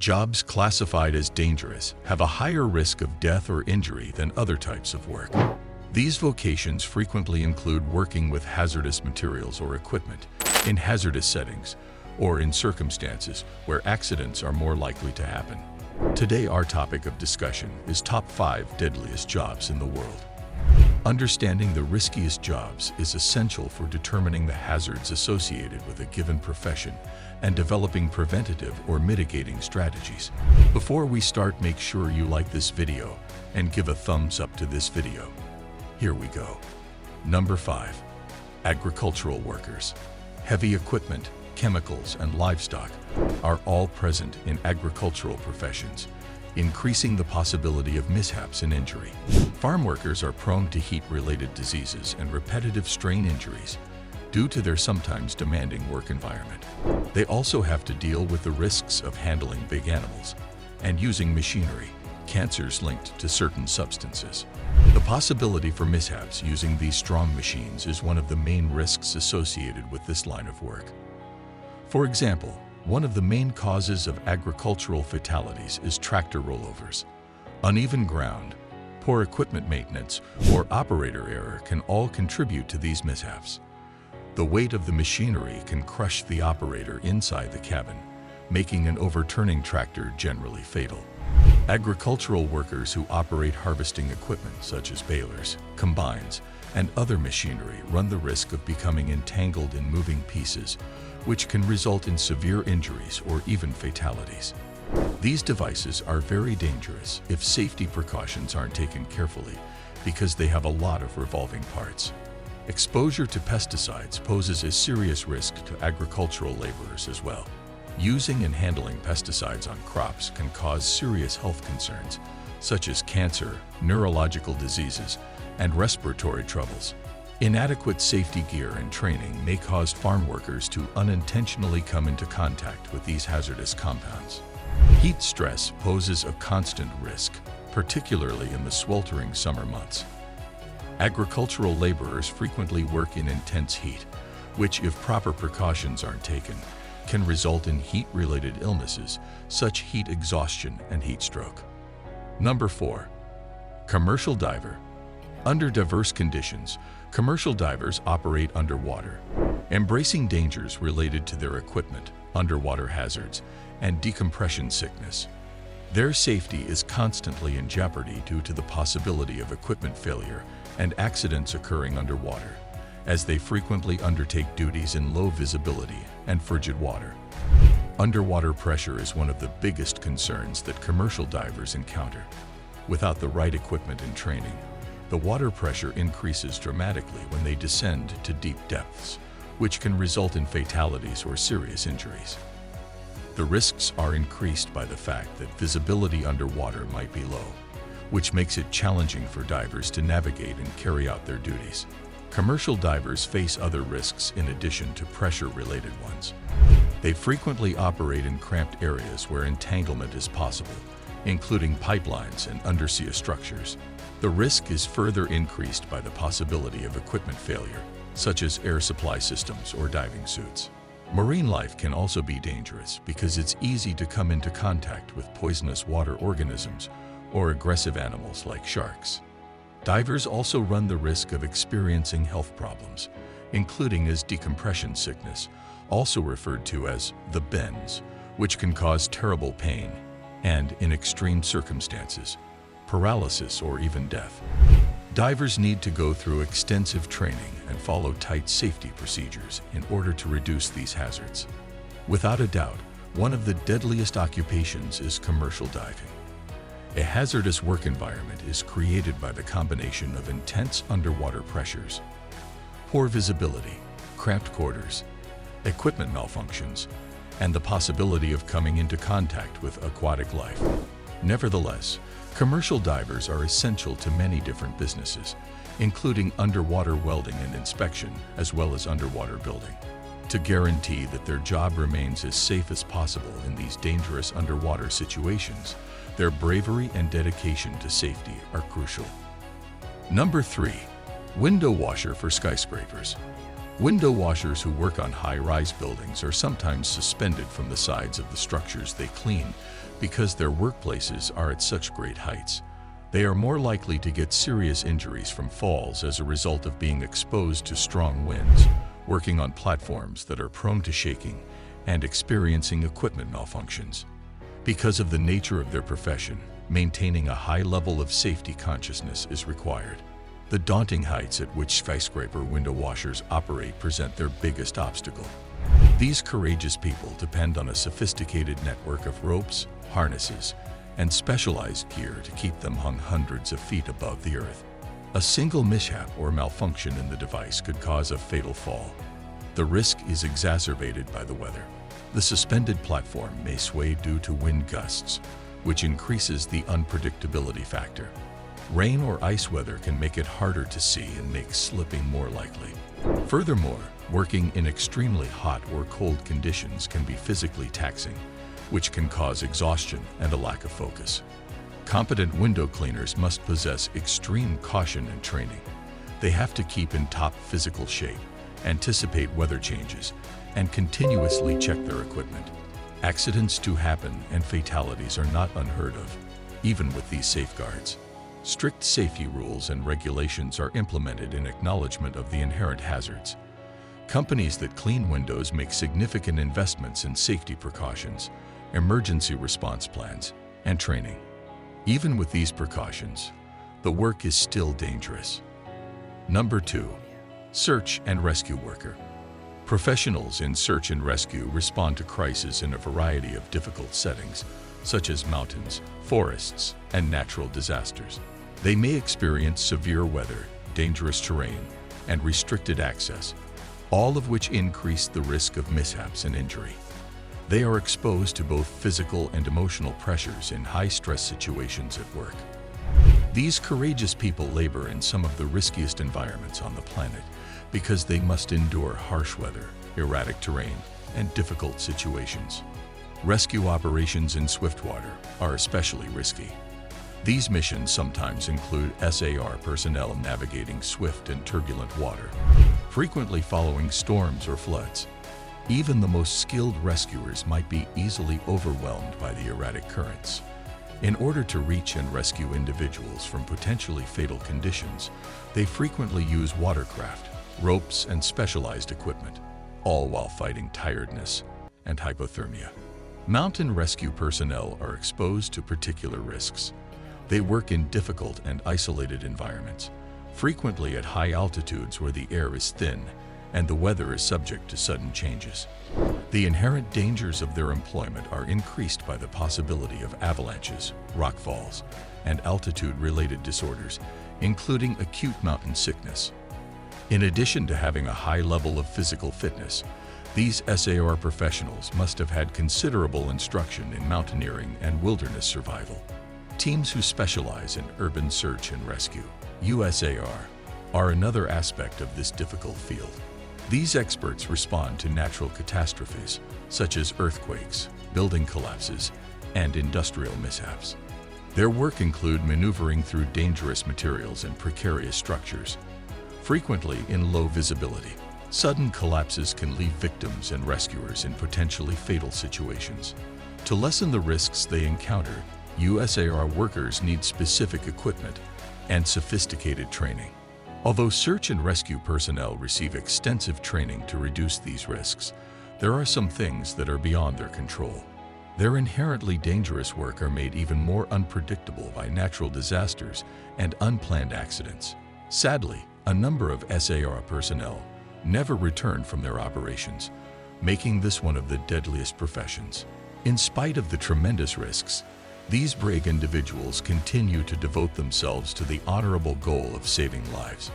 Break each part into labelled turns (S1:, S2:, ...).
S1: Jobs classified as dangerous have a higher risk of death or injury than other types of work. These vocations frequently include working with hazardous materials or equipment, in hazardous settings, or in circumstances where accidents are more likely to happen. Today, our topic of discussion is top 5 deadliest jobs in the world. Understanding the riskiest jobs is essential for determining the hazards associated with a given profession and developing preventative or mitigating strategies. Before we start, make sure you like this video and give a thumbs up to this video. Here we go. Number 5. Agricultural workers. Heavy equipment, chemicals, and livestock are all present in agricultural professions, increasing the possibility of mishaps and injury. Farm workers are prone to heat-related diseases and repetitive strain injuries due to their sometimes demanding work environment. They also have to deal with the risks of handling big animals and using machinery, cancers linked to certain substances. The possibility for mishaps using these strong machines is one of the main risks associated with this line of work. For example, one of the main causes of agricultural fatalities is tractor rollovers. Uneven ground, poor equipment maintenance, or operator error can all contribute to these mishaps. The weight of the machinery can crush the operator inside the cabin, making an overturning tractor generally fatal. Agricultural workers who operate harvesting equipment such as balers, combines, and other machinery run the risk of becoming entangled in moving pieces, which can result in severe injuries or even fatalities. These devices are very dangerous if safety precautions aren't taken carefully because they have a lot of revolving parts. Exposure to pesticides poses a serious risk to agricultural laborers as well. Using and handling pesticides on crops can cause serious health concerns, such as cancer, neurological diseases, and respiratory troubles. Inadequate safety gear and training may cause farm workers to unintentionally come into contact with these hazardous compounds. Heat stress poses a constant risk, particularly in the sweltering summer months. Agricultural laborers frequently work in intense heat, which, if proper precautions aren't taken, can result in heat-related illnesses such as heat exhaustion and heat stroke. Number 4. Commercial diver. Under diverse conditions, commercial divers operate underwater, embracing dangers related to their equipment, underwater hazards, and decompression sickness. Their safety is constantly in jeopardy due to the possibility of equipment failure and accidents occurring underwater, as they frequently undertake duties in low visibility and frigid water. Underwater pressure is one of the biggest concerns that commercial divers encounter. Without the right equipment and training, the water pressure increases dramatically when they descend to deep depths, which can result in fatalities or serious injuries. The risks are increased by the fact that visibility underwater might be low, which makes it challenging for divers to navigate and carry out their duties. Commercial divers face other risks in addition to pressure-related ones. They frequently operate in cramped areas where entanglement is possible, including pipelines and undersea structures. The risk is further increased by the possibility of equipment failure, such as air supply systems or diving suits. Marine life can also be dangerous because it's easy to come into contact with poisonous water organisms or aggressive animals like sharks. Divers also run the risk of experiencing health problems, including as decompression sickness, also referred to as the bends, which can cause terrible pain and, in extreme circumstances, paralysis or even death. Divers need to go through extensive training and follow tight safety procedures in order to reduce these hazards. Without a doubt, one of the deadliest occupations is commercial diving. A hazardous work environment is created by the combination of intense underwater pressures, poor visibility, cramped quarters, equipment malfunctions, and the possibility of coming into contact with aquatic life. Nevertheless, commercial divers are essential to many different businesses, including underwater welding and inspection, as well as underwater building. To guarantee that their job remains as safe as possible in these dangerous underwater situations, their bravery and dedication to safety are crucial. Number 3. Window washer for skyscrapers. Window washers who work on high-rise buildings are sometimes suspended from the sides of the structures they clean because their workplaces are at such great heights. They are more likely to get serious injuries from falls as a result of being exposed to strong winds, working on platforms that are prone to shaking, and experiencing equipment malfunctions. Because of the nature of their profession, maintaining a high level of safety consciousness is required. The daunting heights at which skyscraper window washers operate present their biggest obstacle. These courageous people depend on a sophisticated network of ropes, harnesses, and specialized gear to keep them hung hundreds of feet above the earth. A single mishap or malfunction in the device could cause a fatal fall. The risk is exacerbated by the weather. The suspended platform may sway due to wind gusts, which increases the unpredictability factor. Rain or ice weather can make it harder to see and make slipping more likely. Furthermore, working in extremely hot or cold conditions can be physically taxing, which can cause exhaustion and a lack of focus. Competent window cleaners must possess extreme caution and training. They have to keep in top physical shape, anticipate weather changes, and continuously check their equipment. Accidents do happen and fatalities are not unheard of, even with these safeguards. Strict safety rules and regulations are implemented in acknowledgement of the inherent hazards. Companies that clean windows make significant investments in safety precautions, emergency response plans, and training. Even with these precautions, the work is still dangerous. Number 2. Search and rescue worker. Professionals in search and rescue respond to crises in a variety of difficult settings, such as mountains, forests, and natural disasters. They may experience severe weather, dangerous terrain, and restricted access, all of which increase the risk of mishaps and injury. They are exposed to both physical and emotional pressures in high-stress situations at work. These courageous people labor in some of the riskiest environments on the planet because they must endure harsh weather, erratic terrain, and difficult situations. Rescue operations in swiftwater are especially risky. These missions sometimes include SAR personnel navigating swift and turbulent water, frequently following storms or floods. Even the most skilled rescuers might be easily overwhelmed by the erratic currents. In order to reach and rescue individuals from potentially fatal conditions, they frequently use watercraft, ropes, and specialized equipment, all while fighting tiredness and hypothermia. Mountain rescue personnel are exposed to particular risks. They work in difficult and isolated environments, frequently at high altitudes where the air is thin and the weather is subject to sudden changes. The inherent dangers of their employment are increased by the possibility of avalanches, rockfalls, and altitude-related disorders, including acute mountain sickness. In addition to having a high level of physical fitness, these SAR professionals must have had considerable instruction in mountaineering and wilderness survival. Teams who specialize in urban search and rescue, USAR, are another aspect of this difficult field. These experts respond to natural catastrophes, such as earthquakes, building collapses, and industrial mishaps. Their work includes maneuvering through dangerous materials and precarious structures, frequently in low visibility. Sudden collapses can leave victims and rescuers in potentially fatal situations. To lessen the risks they encounter, USAR workers need specific equipment and sophisticated training. Although search and rescue personnel receive extensive training to reduce these risks, there are some things that are beyond their control. Their inherently dangerous work are made even more unpredictable by natural disasters and unplanned accidents. Sadly, a number of SAR personnel never return from their operations, making this one of the deadliest professions. In spite of the tremendous risks, these brave individuals continue to devote themselves to the honorable goal of saving lives.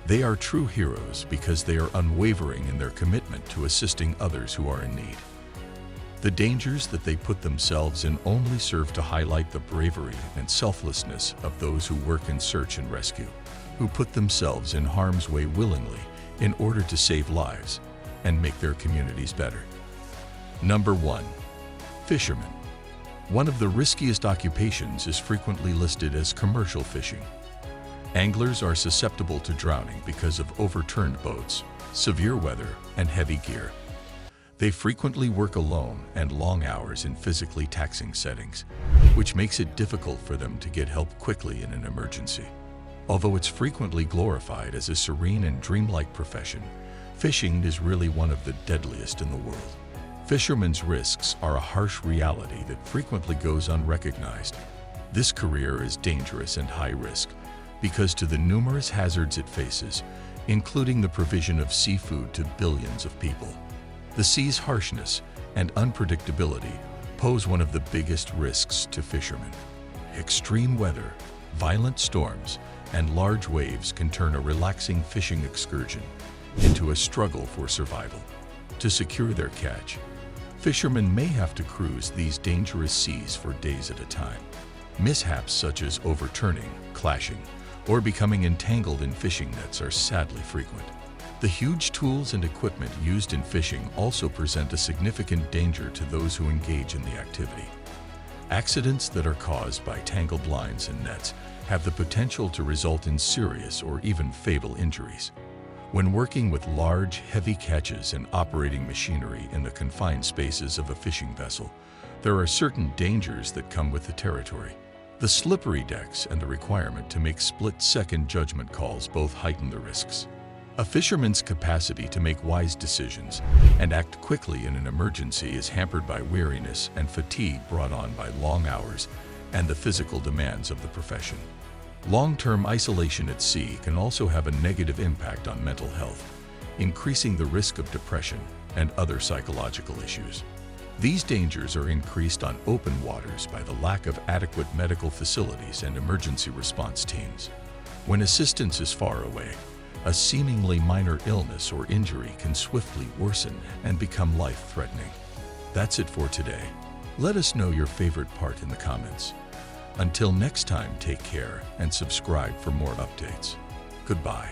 S1: They are true heroes because they are unwavering in their commitment to assisting others who are in need. The dangers that they put themselves in only serve to highlight the bravery and selflessness of those who work in search and rescue, who put themselves in harm's way willingly in order to save lives and make their communities better. Number 1. Fishermen. One of the riskiest occupations is frequently listed as commercial fishing. Anglers are susceptible to drowning because of overturned boats, severe weather, and heavy gear. They frequently work alone and long hours in physically taxing settings, which makes it difficult for them to get help quickly in an emergency. Although it's frequently glorified as a serene and dreamlike profession, fishing is really one of the deadliest in the world. Fishermen's risks are a harsh reality that frequently goes unrecognized. This career is dangerous and high risk because to the numerous hazards it faces, including the provision of seafood to billions of people. The sea's harshness and unpredictability pose one of the biggest risks to fishermen. Extreme weather, violent storms, and large waves can turn a relaxing fishing excursion into a struggle for survival. To secure their catch, fishermen may have to cruise these dangerous seas for days at a time. Mishaps such as overturning, clashing, or becoming entangled in fishing nets are sadly frequent. The huge tools and equipment used in fishing also present a significant danger to those who engage in the activity. Accidents that are caused by tangled lines and nets have the potential to result in serious or even fatal injuries. When working with large, heavy catches and operating machinery in the confined spaces of a fishing vessel, there are certain dangers that come with the territory. The slippery decks and the requirement to make split-second judgment calls both heighten the risks. A fisherman's capacity to make wise decisions and act quickly in an emergency is hampered by weariness and fatigue brought on by long hours and the physical demands of the profession. Long-term isolation at sea can also have a negative impact on mental health, increasing the risk of depression and other psychological issues. These dangers are increased on open waters by the lack of adequate medical facilities and emergency response teams. When assistance is far away, a seemingly minor illness or injury can swiftly worsen and become life-threatening. That's it for today. Let us know your favorite part in the comments. Until next time, take care and subscribe for more updates. Goodbye.